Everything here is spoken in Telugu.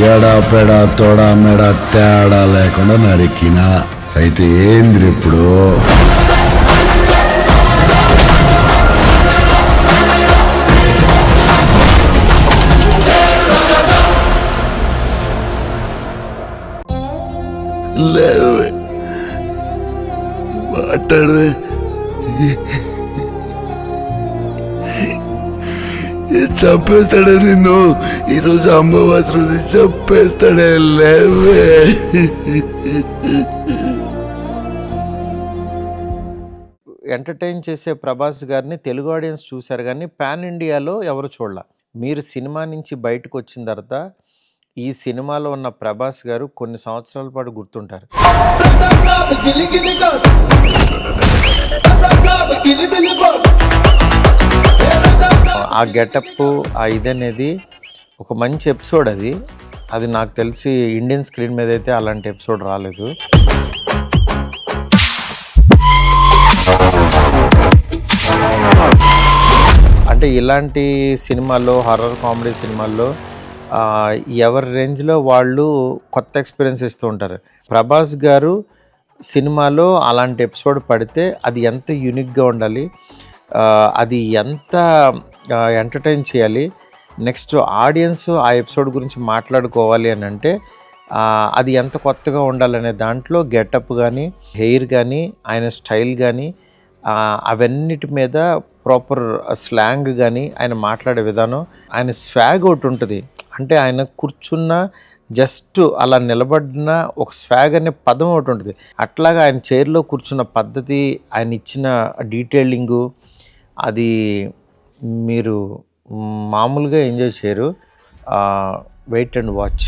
ఎడా పెడ తోడ మెడ తేడా లేకుండా నరికినా. అయితే ఏంది ఇప్పుడు? లేవే మాట్లాడవే. చంపేస్తాడే నిన్ను. ఈరోజు అమ్మవారి రోజు చంపేస్తాడే. లేవే. ఎంటర్టైన్ చేసే ప్రభాస్ గారిని తెలుగు ఆడియన్స్ చూశారు కానీ పాన్ ఇండియాలో ఎవరు చూడలే. మీరు సినిమా నుంచి బయటకు వచ్చిన తర్వాత ఈ సినిమాలో ఉన్న ప్రభాస్ గారు కొన్ని సంవత్సరాల పాటు గుర్తుంటారు. ఆ గెటప్, ఆ ఇదనేది ఒక మంచి ఎపిసోడ్. అది నాకు తెలిసి ఇండియన్ స్క్రీన్ మీద అయితే అలాంటి ఎపిసోడ్ రాలేదు. అంటే ఇలాంటి సినిమాల్లో, హర్రర్ కామెడీ సినిమాల్లో ఎవరి రేంజ్లో వాళ్ళు కొత్త ఎక్స్పీరియన్స్ ఇస్తూ ఉంటారు. ప్రభాస్ గారు సినిమాలో అలాంటి ఎపిసోడ్ పడితే అది ఎంత యూనిక్గా ఉండాలి, అది ఎంత ఎంటర్టైన్ చేయాలి, నెక్స్ట్ ఆడియన్స్ ఆ ఎపిసోడ్ గురించి మాట్లాడుకోవాలి అని అంటే అది ఎంత కొత్తగా ఉండాలనే దాంట్లో గెటప్ కానీ, హెయిర్ కానీ, ఆయన స్టైల్ కానీ, అవన్నిటి మీద ప్రాపర్ స్లాంగ్ కానీ, ఆయన మాట్లాడే విధానం, ఆయన స్వాగ్ ఒకటి ఉంటుంది. అంటే ఆయన కూర్చున్న జస్ట్ అలా నిలబడిన ఒక స్వాగ్ అనే పదం ఒకటి ఉంటుంది. అట్లాగా ఆయన చైర్లో కూర్చున్న పద్ధతి, ఆయన ఇచ్చిన డీటెయిలింగు, అది మీరు మామూలుగా ఎంజాయ్ చేయరు. Wait and watch.